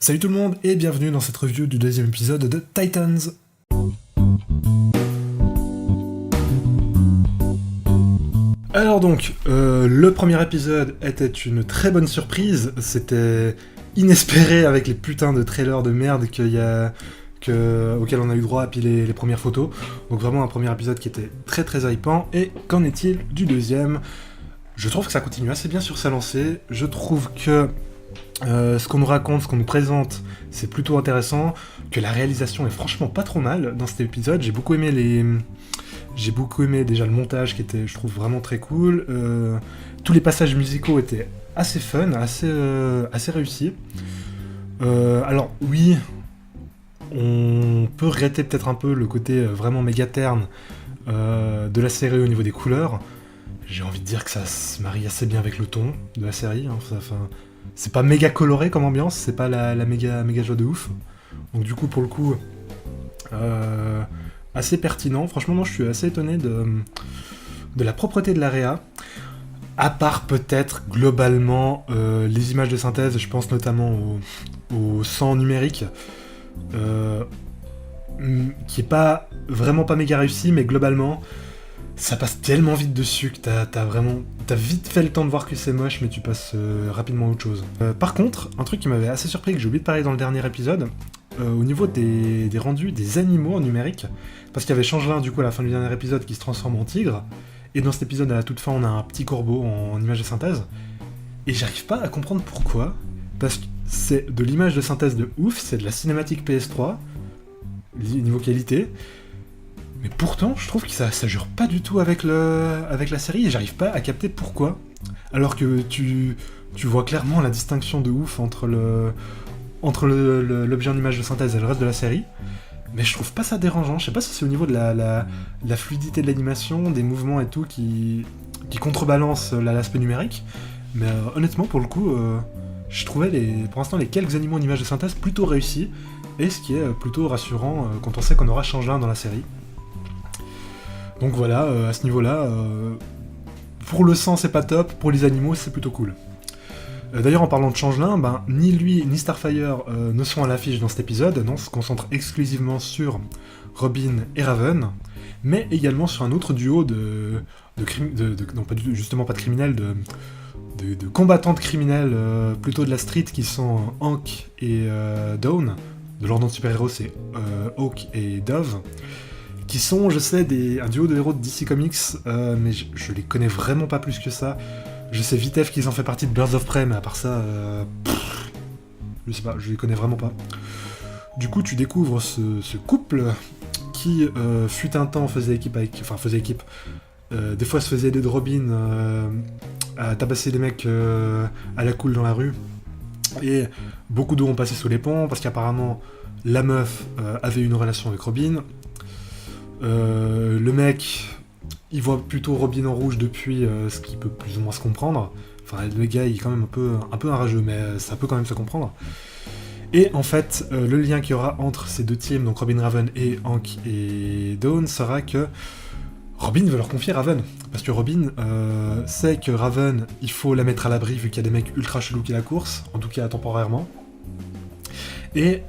Salut tout le monde et bienvenue dans cette review du deuxième épisode de Titans. Alors donc, le premier épisode était une très bonne surprise, c'était inespéré avec les putains de trailers de merde auxquels on a eu droit, et puis les premières photos. Donc vraiment un premier épisode qui était très très hypant. Et qu'en est-il du deuxième ? Je trouve que ça continue assez bien sur sa lancée, je trouve que ce qu'on nous raconte, ce qu'on nous présente, c'est plutôt intéressant, que la réalisation est franchement pas trop mal dans cet épisode. J'ai beaucoup aimé déjà le montage qui était, je trouve, vraiment très cool. Tous les passages musicaux étaient assez fun, assez réussis. Alors oui, on peut regretter peut-être un peu le côté vraiment méga terne de la série au niveau des couleurs. J'ai envie de dire que ça se marie assez bien avec le ton de la série. C'est pas méga coloré comme ambiance, c'est pas la méga joie de ouf. Donc du coup, pour le coup, assez pertinent. Franchement, moi, je suis assez étonné de la propreté de l'AREA. À part peut-être, globalement, les images de synthèse, je pense notamment au sang numérique, qui est vraiment pas méga réussi, mais globalement, ça passe tellement vite dessus que t'as vite fait le temps de voir que c'est moche, mais tu passes rapidement à autre chose. Par contre, un truc qui m'avait assez surpris, que j'ai oublié de parler dans le dernier épisode, au niveau des rendus des animaux en numérique, parce qu'il y avait Changelin du coup à la fin du dernier épisode qui se transforme en tigre, et dans cet épisode à la toute fin on a un petit corbeau en image de synthèse, et j'arrive pas à comprendre pourquoi, parce que c'est de l'image de synthèse de ouf, c'est de la cinématique PS3, niveau qualité, mais pourtant, je trouve que ça jure pas du tout avec la série et j'arrive pas à capter pourquoi. Alors que tu vois clairement la distinction de ouf entre l'objet en image de synthèse et le reste de la série. Mais je trouve pas ça dérangeant. Je sais pas si c'est au niveau de la fluidité de l'animation, des mouvements et tout qui contrebalance l'aspect numérique. Mais honnêtement, pour le coup, je trouvais pour l'instant les quelques animaux en image de synthèse plutôt réussis. Et ce qui est plutôt rassurant quand on sait qu'on aura Changelin dans la série. Donc voilà, à ce niveau-là, pour le sang c'est pas top, pour les animaux c'est plutôt cool. D'ailleurs en parlant de Changelin, ni lui ni Starfire ne sont à l'affiche dans cet épisode, non, on se concentre exclusivement sur Robin et Raven, mais également sur un autre duo non justement pas de criminels, de combattantes criminelles plutôt de la street qui sont Hank et Dawn, de leur nom de super-héros c'est Hawk et Dove, qui sont, je sais, un duo de héros de DC Comics, mais je les connais vraiment pas plus que ça. Je sais vitef qu'ils en fait partie de Birds of Prey, mais à part ça, je sais pas, je les connais vraiment pas. Du coup, tu découvres ce couple qui, fut un temps, faisait équipe. Des fois se faisait aider de Robin à tabasser les mecs à la cool dans la rue. Et beaucoup d'eau ont passé sous les ponts, parce qu'apparemment, la meuf avait une relation avec Robin. Le mec, il voit plutôt Robin en rouge depuis, ce qui peut plus ou moins se comprendre. Enfin, le gars, il est quand même un peu un rageux, mais ça peut quand même se comprendre. Et en fait, le lien qu'il y aura entre ces deux teams, donc Robin Raven et Hank et Dawn, sera que Robin veut leur confier Raven. Parce que Robin sait que Raven, il faut la mettre à l'abri vu qu'il y a des mecs ultra chelous qui la course, en tout cas temporairement. Et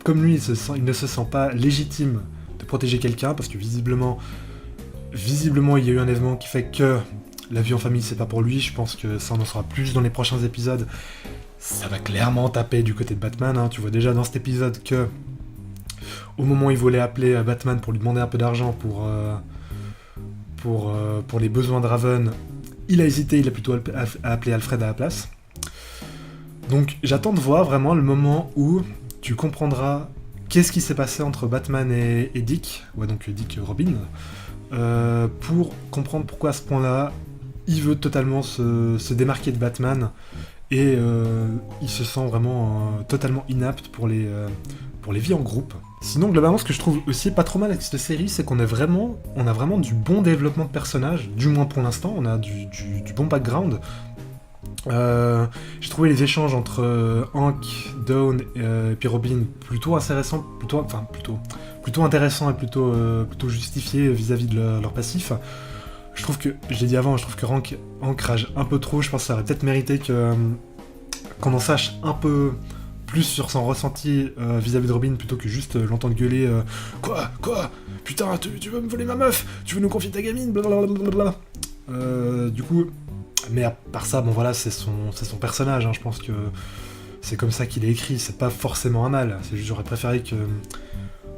comme lui, il ne se sent pas légitime de protéger quelqu'un, parce que visiblement, il y a eu un événement qui fait que la vie en famille, c'est pas pour lui. Je pense que ça en sera plus dans les prochains épisodes. Ça va clairement taper du côté de Batman, hein. Tu vois déjà dans cet épisode que, au moment où il voulait appeler Batman pour lui demander un peu d'argent pour les besoins de Raven, il a hésité, il a plutôt appelé Alfred à la place. Donc j'attends de voir vraiment le moment où tu comprendras qu'est-ce qui s'est passé entre Batman et Dick, donc Dick Robin, pour comprendre pourquoi à ce point-là, il veut totalement se démarquer de Batman, et il se sent vraiment totalement inapte pour les vies en groupe. Sinon, globalement, ce que je trouve aussi pas trop mal avec cette série, c'est qu'on a vraiment du bon développement de personnages, du moins pour l'instant, on a du bon background. J'ai trouvé les échanges entre Hank, Dawn et puis Robin plutôt intéressants, plutôt intéressants et plutôt justifiés vis-à-vis de leur passif. Je trouve que, je l'ai dit avant, je trouve que Hank rage un peu trop. Je pense que ça aurait peut-être mérité qu'on en sache un peu plus sur son ressenti vis-à-vis de Robin, plutôt que juste l'entendre gueuler Quoi Putain, tu veux me voler ma meuf? Tu veux nous confier ta gamine? Blablabla. Du coup, mais à part ça, bon voilà, c'est son personnage, hein, je pense que c'est comme ça qu'il est écrit, c'est pas forcément un mal, c'est juste j'aurais préféré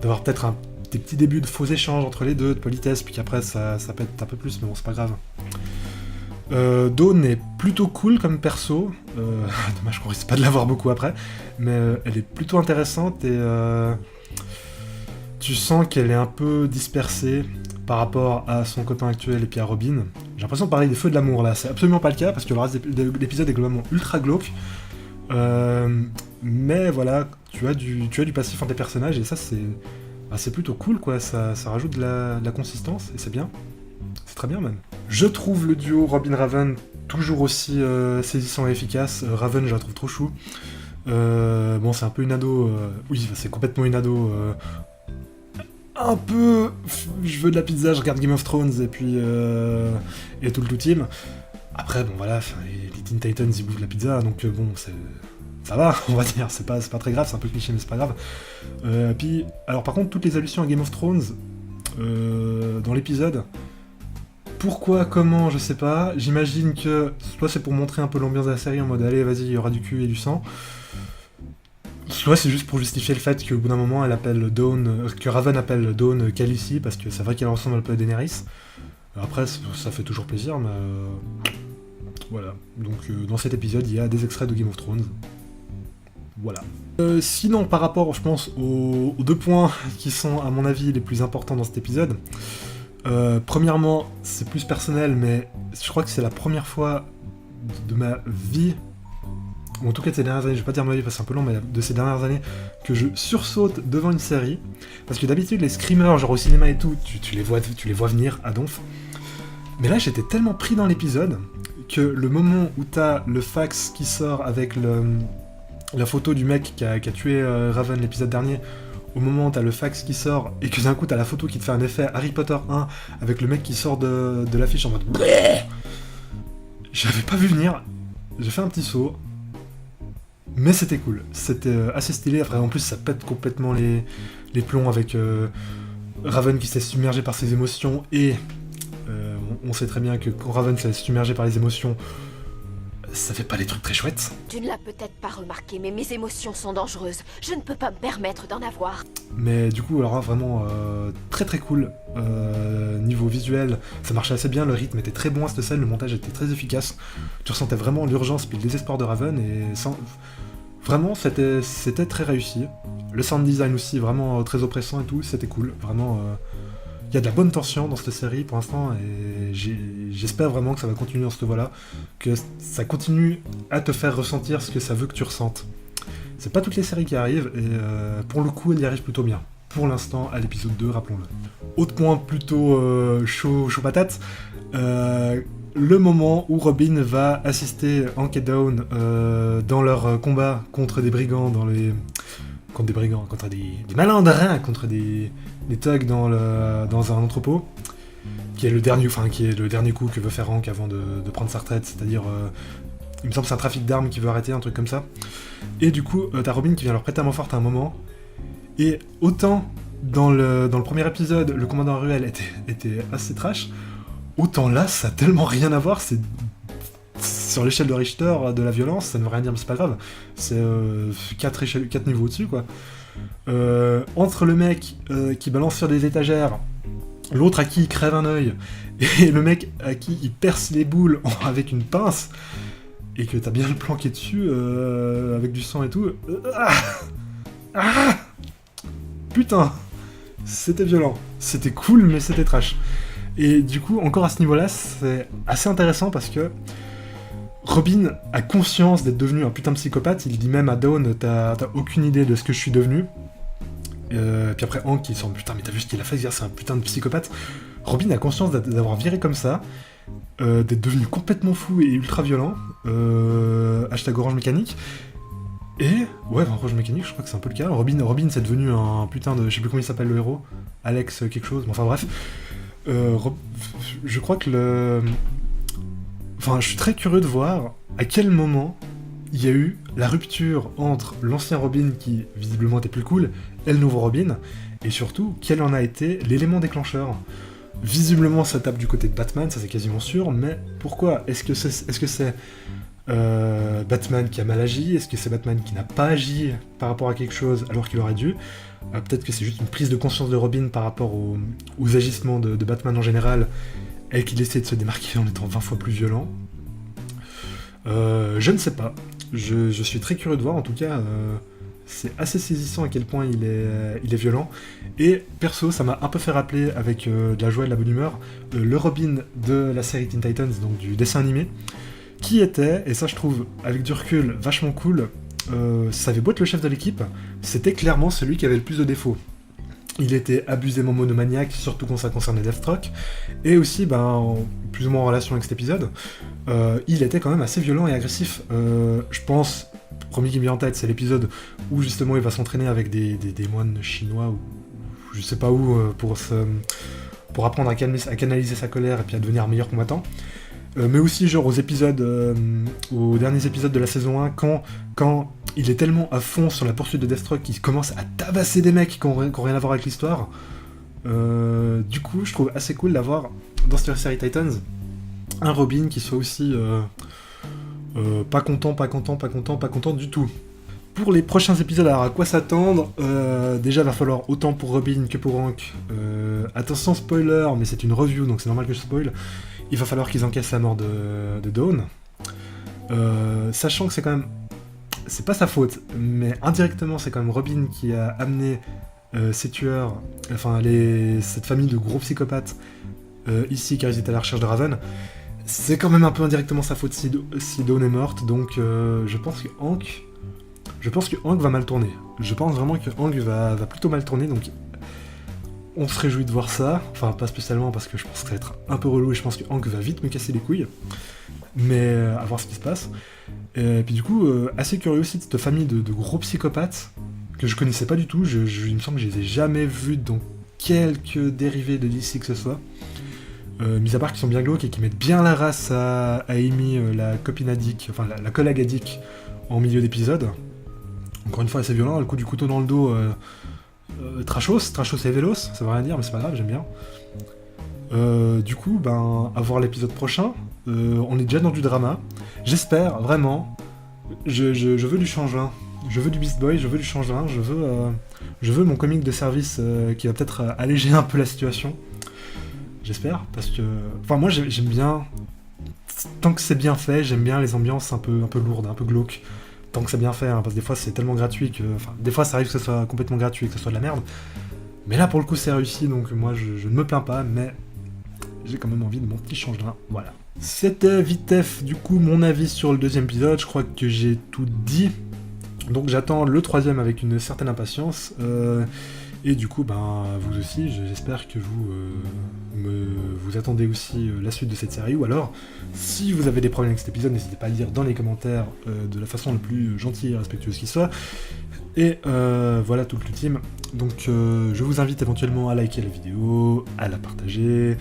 d'avoir peut-être des petits débuts de faux échanges entre les deux, de politesse, puis qu'après ça pète un peu plus, mais bon, c'est pas grave. Dawn est plutôt cool comme perso, dommage qu'on risque pas de la voir beaucoup après, mais elle est plutôt intéressante et tu sens qu'elle est un peu dispersée par rapport à son copain actuel et puis à Robin. J'ai l'impression de parler des feux de l'amour là, c'est absolument pas le cas parce que le reste de l'épisode est globalement ultra glauque. Mais voilà, tu as du passif entre tes personnages et ça c'est plutôt cool quoi, ça rajoute de la consistance et c'est bien. C'est très bien même. Je trouve le duo Robin-Raven toujours aussi saisissant et efficace. Raven, je la trouve trop chou. Bon, c'est un peu une ado. Oui, c'est complètement une ado. Un peu. Je veux de la pizza, je regarde Game of Thrones et puis. Et tout le team. Après, bon voilà, les Teen Titans ils bouffent de la pizza donc bon, ça va, on va dire, c'est pas très grave, c'est un peu cliché mais c'est pas grave. Puis, alors par contre, toutes les allusions à Game of Thrones dans l'épisode. Pourquoi, comment, je sais pas. J'imagine que soit c'est pour montrer un peu l'ambiance de la série en mode allez, vas-y, il y aura du cul et du sang. Soit c'est juste pour justifier le fait qu'au bout d'un moment, que Raven appelle Dawn Khaleesi, parce que c'est vrai qu'elle ressemble un peu à Daenerys. Après, ça fait toujours plaisir, mais voilà. Donc dans cet épisode, il y a des extraits de Game of Thrones. Voilà. Sinon, par rapport, je pense, aux 2 points qui sont, à mon avis, les plus importants dans cet épisode. Premièrement, c'est plus personnel, mais je crois que c'est la première fois de ma vie, ou en tout cas de ces dernières années, je vais pas dire ma vie parce que c'est un peu long, mais de ces dernières années, que je sursaute devant une série. Parce que d'habitude, les screamers, genre au cinéma et tout, tu les vois venir à donf. Mais là, j'étais tellement pris dans l'épisode que le moment où t'as le fax qui sort avec la photo du mec qui a tué Raven l'épisode dernier, au moment où t'as le fax qui sort et que d'un coup t'as la photo qui te fait un effet Harry Potter 1 avec le mec qui sort de l'affiche en mode j'avais pas vu venir, j'ai fait un petit saut, mais c'était cool, c'était assez stylé. Après en plus ça pète complètement les plombs avec Raven qui s'est submergé par ses émotions et on sait très bien que quand Raven s'est submergé par les émotions, ça fait pas des trucs très chouettes. Tu ne l'as peut-être pas remarqué, mais mes émotions sont dangereuses. Je ne peux pas me permettre d'en avoir. Mais du coup, alors là, vraiment très très cool. Niveau visuel, ça marchait assez bien, le rythme était très bon à cette scène, le montage était très efficace. Tu ressentais vraiment l'urgence puis le désespoir de Raven et vraiment c'était très réussi. Le sound design aussi, vraiment très oppressant et tout, c'était cool. Vraiment, il y a de la bonne tension dans cette série pour l'instant et j'espère vraiment que ça va continuer dans cette voie-là, que ça continue à te faire ressentir ce que ça veut que tu ressentes. C'est pas toutes les séries qui arrivent et pour le coup elle y arrive plutôt bien. Pour l'instant à l'épisode 2, rappelons-le. Autre point plutôt chaud patate, le moment où Robin va assister Hank et Dawn dans leur combat contre des brigands contre des malandrins, contre des thugs dans un entrepôt, qui est le dernier coup que veut faire Hank avant de prendre sa retraite, c'est-à-dire, il me semble que c'est un trafic d'armes qui veut arrêter, un truc comme ça. Et du coup, t'as Robin qui vient leur prêter main forte à un moment, et autant dans le premier épisode, le commandant Ruel était assez trash, autant là, ça a tellement rien à voir, c'est sur l'échelle de Richter de la violence, ça ne veut rien dire, mais c'est pas grave. C'est 4 niveaux au-dessus, quoi. Entre le mec qui balance sur des étagères, l'autre à qui il crève un œil, et le mec à qui il perce les boules avec une pince, et que t'as bien le plan qui est dessus, avec du sang et tout. Putain, c'était violent. C'était cool, mais c'était trash. Et du coup, encore à ce niveau-là, c'est assez intéressant parce que Robin a conscience d'être devenu un putain de psychopathe. Il dit même à Dawn, t'as aucune idée de ce que je suis devenu. Puis après Hank qui sent, putain mais t'as vu ce qu'il a fait, c'est un putain de psychopathe. Robin a conscience d'avoir viré comme ça, d'être devenu complètement fou et ultra violent. Hashtag Orange Mécanique. Et ouais, Orange Mécanique, je crois que c'est un peu le cas. Robin c'est devenu un putain de, je sais plus comment il s'appelle le héros, Alex quelque chose, mais enfin bref. Je crois que enfin, je suis très curieux de voir à quel moment il y a eu la rupture entre l'ancien Robin, qui visiblement était plus cool, et le nouveau Robin, et surtout, quel en a été l'élément déclencheur. Visiblement, ça tape du côté de Batman, ça c'est quasiment sûr, mais pourquoi? Est-ce que c'est Batman qui a mal agi? Est-ce que c'est Batman qui n'a pas agi par rapport à quelque chose alors qu'il aurait dû? Peut-être que c'est juste une prise de conscience de Robin par rapport aux agissements de Batman en général, et qu'il essaie de se démarquer en étant 20 fois plus violent. Je ne sais pas. Je suis très curieux de voir, en tout cas, c'est assez saisissant à quel point il est violent. Et perso, ça m'a un peu fait rappeler, avec de la joie et de la bonne humeur, le Robin de la série Teen Titans, donc du dessin animé, qui était, et ça je trouve, avec du recul, vachement cool, ça avait beau être le chef de l'équipe, c'était clairement celui qui avait le plus de défauts. Il était abusément monomaniaque, surtout quand ça concernait Deathstroke, et aussi, plus ou moins en relation avec cet épisode, il était quand même assez violent et agressif. Je pense, le premier qui me vient en tête, c'est l'épisode où justement il va s'entraîner avec des moines chinois, ou je sais pas où, pour apprendre à canaliser sa colère et puis à devenir un meilleur combattant. Mais aussi genre aux derniers épisodes de la saison 1, quand il est tellement à fond sur la poursuite de Deathstroke qu'il commence à tabasser des mecs qui n'ont rien à voir avec l'histoire. Du coup, je trouve assez cool d'avoir dans cette série Titans un Robin qui soit aussi pas content du tout. Pour les prochains épisodes, alors à quoi s'attendre? Déjà, va falloir autant pour Robin que pour Hank. Attention, spoiler, mais c'est une review, donc c'est normal que je spoil. Il va falloir qu'ils encaissent la mort de Dawn. Sachant que c'est quand même... C'est pas sa faute, mais indirectement, c'est quand même Robin qui a amené ces tueurs, enfin cette famille de gros psychopathes ici, car ils étaient à la recherche de Raven. C'est quand même un peu indirectement sa faute si Dawn est morte, donc je pense que Hank va mal tourner. Je pense vraiment que Hank va plutôt mal tourner, donc on se réjouit de voir ça. Enfin, pas spécialement parce que je pense que ça va être un peu relou et je pense que Hank va vite me casser les couilles. Mais à voir ce qui se passe. Et puis du coup, assez curieux aussi de cette famille de gros psychopathes que je connaissais pas du tout. Il me semble que je les ai jamais vus dans quelques dérivés de DC que ce soit. Mis à part qu'ils sont bien glauques et qu'ils mettent bien la race à Amy, la copine à Dick, enfin la collègue à Dick, en milieu d'épisode. Encore une fois, assez violent, le coup du couteau dans le dos, trashos et vélos, ça veut rien dire, mais c'est pas grave, j'aime bien. Du coup, à voir l'épisode prochain. On est déjà dans du drama. J'espère, vraiment. Je veux du changement. Je veux du Beast Boy, je veux du changement. Je veux mon comic de service qui va peut-être alléger un peu la situation. J'espère, parce que... Enfin, moi, j'aime bien... Tant que c'est bien fait, j'aime bien les ambiances un peu lourdes, un peu glauques. Tant que c'est bien fait, hein, parce que des fois, c'est tellement gratuit que... Enfin, des fois, ça arrive que ce soit complètement gratuit et que ce soit de la merde. Mais là, pour le coup, c'est réussi, donc moi, je ne me plains pas, mais... J'ai quand même envie de mon petit changement, voilà. C'était vitef, du coup, mon avis sur le deuxième épisode. Je crois que j'ai tout dit. Donc j'attends le troisième avec une certaine impatience. Et du coup, vous aussi, j'espère que vous attendez aussi la suite de cette série. Ou alors, si vous avez des problèmes avec cet épisode, n'hésitez pas à le dire dans les commentaires de la façon la plus gentille et respectueuse qui soit. Et voilà tout le team. Donc je vous invite éventuellement à liker la vidéo, à la partager,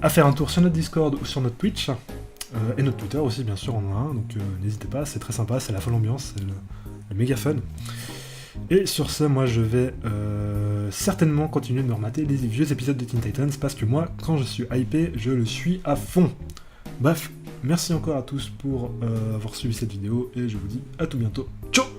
à faire un tour sur notre Discord ou sur notre Twitch. Et notre Twitter aussi, bien sûr, en a un. Donc n'hésitez pas, c'est très sympa, c'est la folle ambiance, c'est le méga fun. Et sur ce, moi je vais certainement continuer de me remater les vieux épisodes de Teen Titans, parce que moi, quand je suis hypé, je le suis à fond. Bref, merci encore à tous pour avoir suivi cette vidéo, et je vous dis à tout bientôt. Ciao!